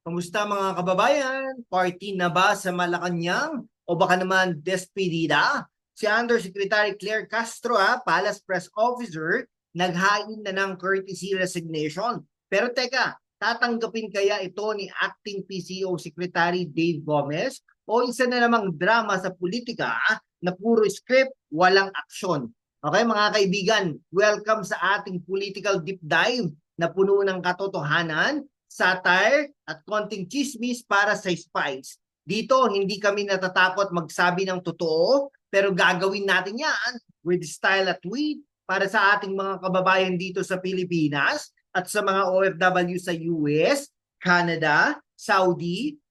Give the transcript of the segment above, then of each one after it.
Kamusta mga kababayan? Party na ba sa Malacanang? O baka naman despedida? Si Undersecretary Claire Castro, Palace Press Officer, naghain na ng courtesy resignation. Pero teka, tatanggapin kaya ito ni Acting PCO Secretary Dave Gomez? O isa na namang drama sa politika na puro script, walang aksyon? Okay mga kaibigan, welcome sa ating political deep dive na puno ng katotohanan, satire at konting chismis para sa spice. Dito, hindi kami natatakot magsabi ng totoo, pero gagawin natin yan with style at wit para sa ating mga kababayan dito sa Pilipinas at sa mga OFW sa US, Canada, Saudi,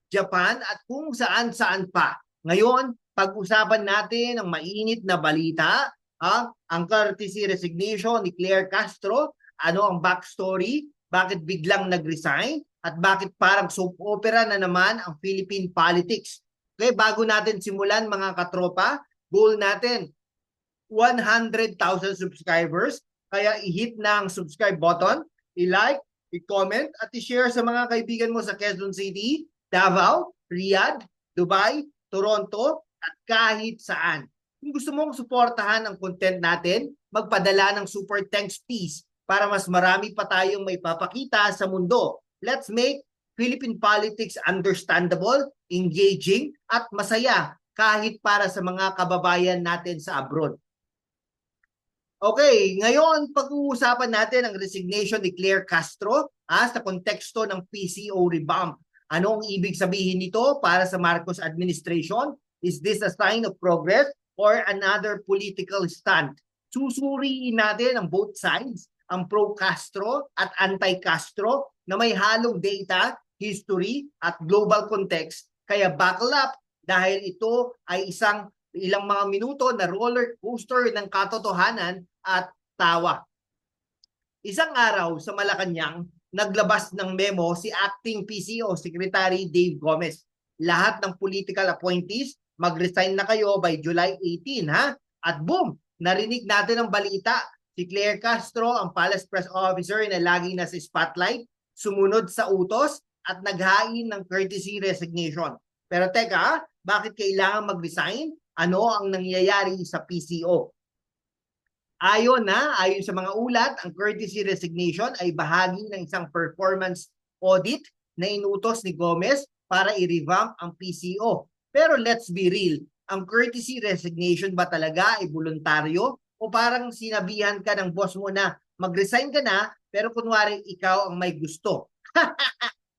Japan at kung saan-saan pa. Ngayon, pag-usapan natin ang mainit na balita, ang courtesy resignation ni Claire Castro, ano ang backstory, bakit biglang nag-resign, at bakit parang soap opera na naman ang Philippine politics. Okay, bago natin simulan mga katropa, goal natin 100,000 subscribers. Kaya i-hit na ang subscribe button, i-like, i-comment, at i-share sa mga kaibigan mo sa Quezon City, Davao, Riyadh, Dubai, Toronto, at kahit saan. Kung gusto mong suportahan ang content natin, magpadala ng super thanks please para mas marami pa tayong may papakita sa mundo. Let's make Philippine politics understandable, engaging, at masaya kahit para sa mga kababayan natin sa abroad. Okay, ngayon pag-uusapan natin ang resignation ni Claire Castro sa konteksto ng PCO revamp. Ano ang ibig sabihin nito para sa Marcos administration? Is this a sign of progress or another political stunt? Susuriin natin ang both sides, ang pro-Castro at anti-Castro na may halong data, history at global context. Kaya buckle up dahil ito ay ilang mga minuto na roller coaster ng katotohanan at tawa. Isang araw sa Malacanang, naglabas ng memo si Acting PCO Secretary Dave Gomez. Lahat ng political appointees, mag-resign na kayo by July 18, At boom, narinig natin ang balita. Si Claire Castro, ang Palace Press Officer na lagi nasa spotlight, sumunod sa utos at naghain ng courtesy resignation. Pero teka, bakit kailangan mag-resign? Ano ang nangyayari sa PCO? Ayon sa mga ulat, ang courtesy resignation ay bahagi ng isang performance audit na inutos ni Gomez para i-revamp ang PCO. Pero let's be real, ang courtesy resignation ba talaga ay voluntaryo? O parang sinabihan ka ng boss mo na mag-resign ka na, pero kunwari ikaw ang may gusto.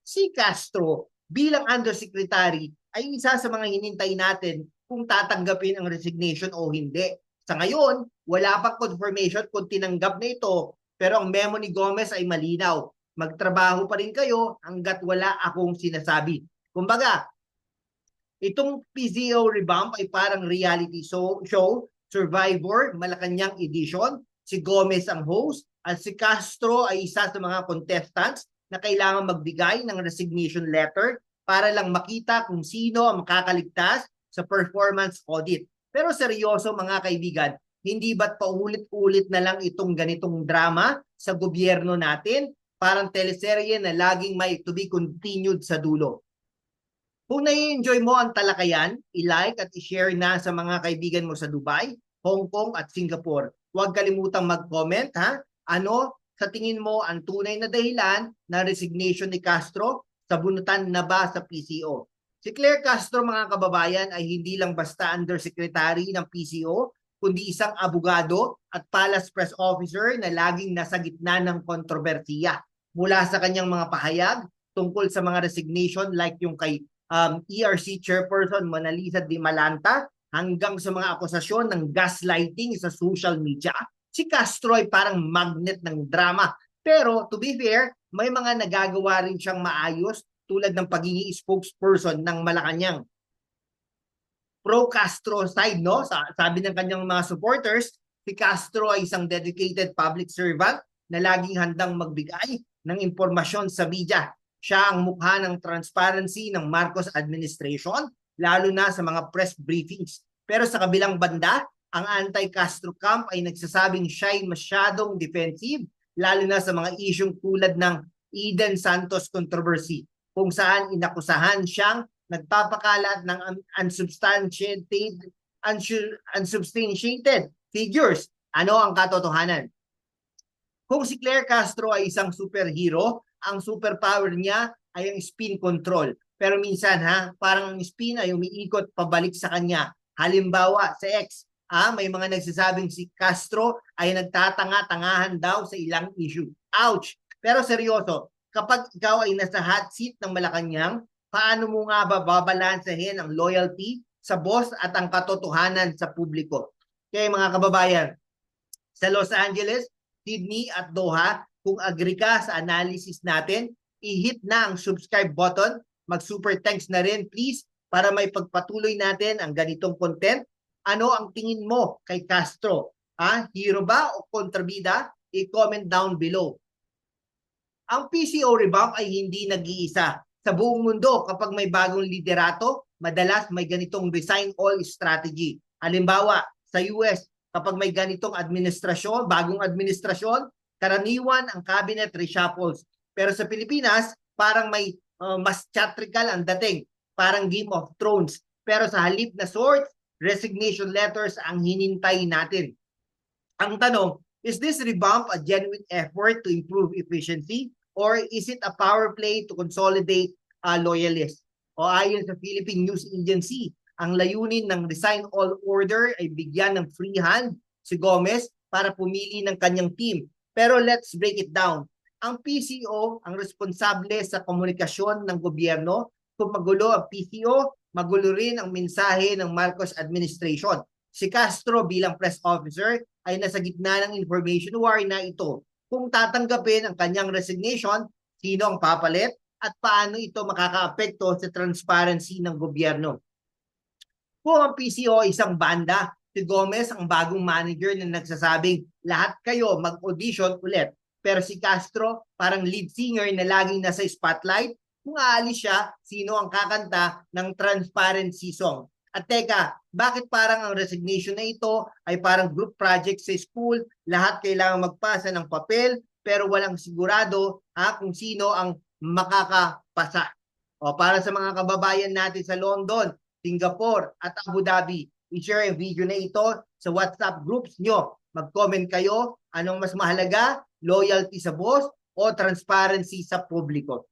Si Castro, bilang undersecretary, ay isa sa mga hinintay natin kung tatanggapin ang resignation o hindi. Sa ngayon, wala pang confirmation kung tinanggap na ito, pero ang memo ni Gomez ay malinaw. Magtrabaho pa rin kayo hanggat wala akong sinasabi. Kumbaga, itong PCO revamp ay parang reality show, Survivor, Malacanang edition. Si Gomez ang host at si Castro ay isa sa mga contestants na kailangan magbigay ng resignation letter para lang makita kung sino ang makakaligtas sa performance audit. Pero seryoso mga kaibigan, hindi ba't paulit-ulit na lang itong ganitong drama sa gobyerno natin? Parang teleserye na laging may to be continued sa dulo. Kung nai-enjoy mo ang talakayan, i-like at i-share na sa mga kaibigan mo sa Dubai, Hong Kong at Singapore. Huwag kalimutang mag-comment ano sa tingin mo ang tunay na dahilan na resignation ni Castro? Sabunutan na ba sa PCO? Si Claire Castro mga kababayan ay hindi lang basta undersecretary ng PCO, kundi isang abogado at Palace Press Officer na laging nasa gitna ng kontrobersiya. Mula sa kanyang mga pahayag tungkol sa mga resignation like yung kay ERC Chairperson Mona Lisa Di Malanta hanggang sa mga akusasyon ng gaslighting sa social media, si Castro ay parang magnet ng drama. Pero to be fair, may mga nagagawa rin siyang maayos tulad ng pagiging spokesperson ng Malacanang. Pro-Castro side, no? Sabi ng kanyang mga supporters, si Castro ay isang dedicated public servant na laging handang magbigay ng impormasyon sa media. Siya ang mukha ng transparency ng Marcos administration, lalo na sa mga press briefings. Pero sa kabilang banda, ang anti-Castro camp ay nagsasabing siya'y masyadong defensive, lalo na sa mga isyong tulad ng Eden Santos controversy, kung saan inakusahan siyang nagpapakalat ng unsubstantiated figures. Ano ang katotohanan? Kung si Claire Castro ay isang superhero, ang superpower niya ay ang spin control. Pero minsan parang ang spin ay umiikot pabalik sa kanya. Halimbawa sa X, may mga nagsasabing si Castro ay nagtatanga-tangahan daw sa ilang issue. Ouch! Pero seryoso, kapag ikaw ay nasa hot seat ng Malacanang, paano mo nga ba babalansahin ang loyalty sa boss at ang katotohanan sa publiko? Kaya mga kababayan, sa Los Angeles, Sydney at Doha, kung agree ka sa analysis natin, i-hit na ang subscribe button, mag-super thanks na rin please para may pagpatuloy natin ang ganitong content. Ano ang tingin mo kay Castro? Hero ba o kontrabida? I-comment down below. Ang PCO revamp ay hindi nag-iisa. Sa buong mundo, kapag may bagong liderato, madalas may ganitong resign all strategy. Halimbawa, sa US, kapag may ganitong administrasyon, bagong administrasyon, karaniwan ang cabinet reshuffles. Pero sa Pilipinas, parang may mas theatrical ang dating, parang Game of Thrones. Pero sa halip na sorts, resignation letters ang hinintay natin. Ang tanong, is this revamp a genuine effort to improve efficiency or is it a power play to consolidate loyalists? O ayon sa Philippine News Agency, ang layunin ng resign all order ay bigyan ng free hand si Gomez para pumili ng kanyang team. Pero let's break it down. Ang PCO ang responsable sa komunikasyon ng gobyerno. Kung magulo ang PCO, magulo rin ang mensahe ng Marcos administration. Si Castro bilang press officer ay nasa gitna ng information war na ito. Kung tatanggapin ang kanyang resignation, sino ang papalit at paano ito makakaapekto sa transparency ng gobyerno? Kung ang PCO isang banda, si Gomez ang bagong manager na nagsasabing lahat kayo mag-audition ulit. Pero si Castro parang lead singer na laging nasa spotlight. Kung aalis siya, sino ang kakanta ng transparency song? At teka, bakit parang ang resignation na ito ay parang group project sa school, lahat kailangan magpasa ng papel pero walang sigurado kung sino ang makakapasa? O para sa mga kababayan natin sa London, Singapore at Abu Dhabi, i-share ang video na ito sa WhatsApp groups nyo. Mag-comment kayo, anong mas mahalaga, loyalty sa boss o transparency sa publiko.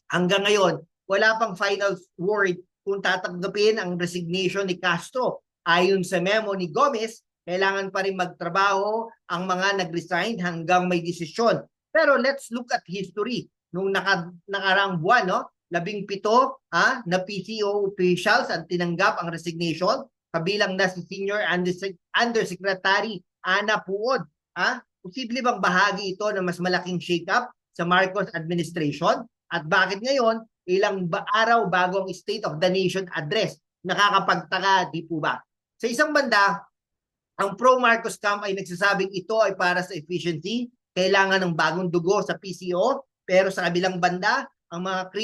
Hanggang ngayon, wala pang final word kung tatanggapin ang resignation ni Castro. Ayon sa memo ni Gomez, kailangan pa rin magtrabaho ang mga nag-resign hanggang may desisyon. Pero let's look at history. Nung nakaraang buwan, 17 na PCO officials ang tinanggap ang resignation, kabilang na si Senior Undersecretary Ana Puod. Posible bang bahagi ito ng mas malaking shake-up sa Marcos administration? At bakit ngayon, ilang araw bago ang State of the Nation address? Nakakapagtaka, di po ba? Sa isang banda, ang pro-Marcos camp ay nagsasabing ito ay para sa efficiency, kailangan ng bagong dugo sa PCO, pero sa kabilang banda, ang mga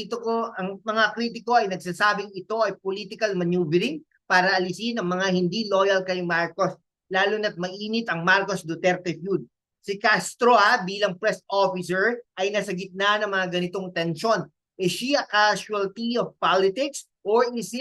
kritiko ay nagsasabing ito ay political maneuvering para alisin ang mga hindi loyal kay Marcos, lalo na't mainit ang Marcos Duterte feud. Si Castro bilang press officer ay nasa gitna ng mga ganitong tensyon. Is she a casualty of politics or is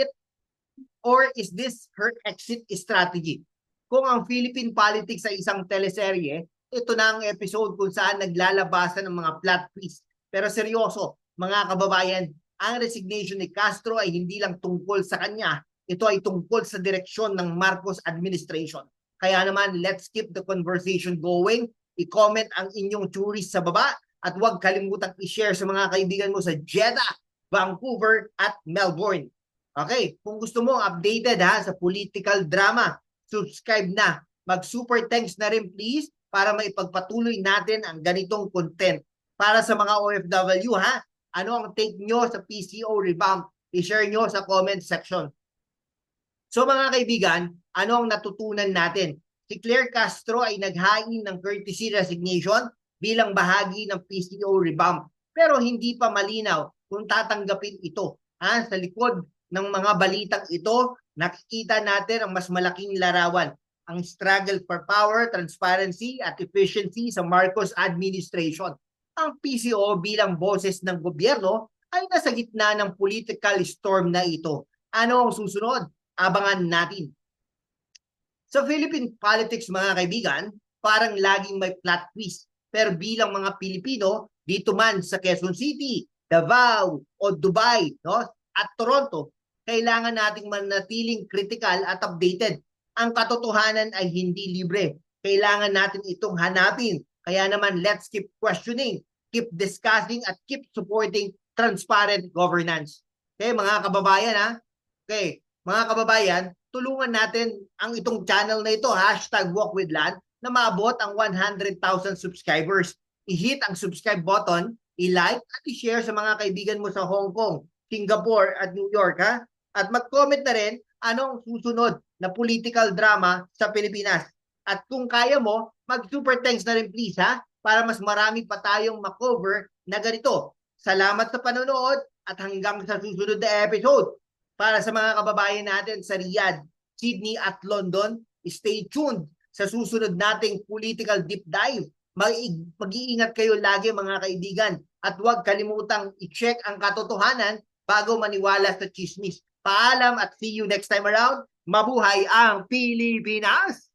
this her exit strategy? Kung ang Philippine politics ay isang teleserye, ito na ang episode kung saan naglalabasan ng mga plot twist. Pero seryoso, mga kababayan, ang resignation ni Castro ay hindi lang tungkol sa kanya. Ito ay tungkol sa direksyon ng Marcos administration. Kaya naman, let's keep the conversation going. I-comment ang inyong theories sa baba at huwag kalimutang i-share sa mga kaibigan mo sa Jeddah, Vancouver at Melbourne. Okay, kung gusto mo updated sa political drama, subscribe na. Mag-super thanks na rin please para maipagpatuloy natin ang ganitong content. Para sa mga OFW ano ang take nyo sa PCO revamp? I-share nyo sa comment section. So mga kaibigan, ano ang natutunan natin? Si Claire Castro ay naghain ng courtesy resignation bilang bahagi ng PCO revamp. Pero hindi pa malinaw kung tatanggapin ito. Sa likod ng mga balitang ito, nakikita natin ang mas malaking larawan. ang struggle for power, transparency at efficiency sa Marcos administration. Ang PCO bilang boses ng gobyerno ay nasa gitna ng political storm na ito. Ano ang susunod? Abangan natin. Sa Philippine politics mga kaibigan, parang laging may plot twist. Pero bilang mga Pilipino, dito man sa Quezon City, Davao o Dubai, no, at Toronto, kailangan nating manatiling critical at updated. Ang katotohanan ay hindi libre. Kailangan natin itong hanapin. Kaya naman, let's keep questioning, keep discussing, at keep supporting transparent governance. Okay, mga kababayan ha? Okay, mga kababayan, tulungan natin ang itong channel na ito, #WalkWithLand, na maabot ang 100,000 subscribers. I-hit ang subscribe button, i-like at i-share sa mga kaibigan mo sa Hong Kong, Singapore at New York ha. At mag-comment na rin anong susunod na political drama sa Pilipinas. At kung kaya mo, mag-super thanks na rin please ha, para mas marami pa tayong makover na ganito. Salamat sa panonood at hanggang sa susunod na episode. Para sa mga kababayan natin sa Riyadh, Sydney at London, stay tuned sa susunod nating political deep dive. Mag-iingat kayo lagi mga kaibigan at huwag kalimutang i-check ang katotohanan bago maniwala sa chismis. Paalam at see you next time around. Mabuhay ang Pilipinas!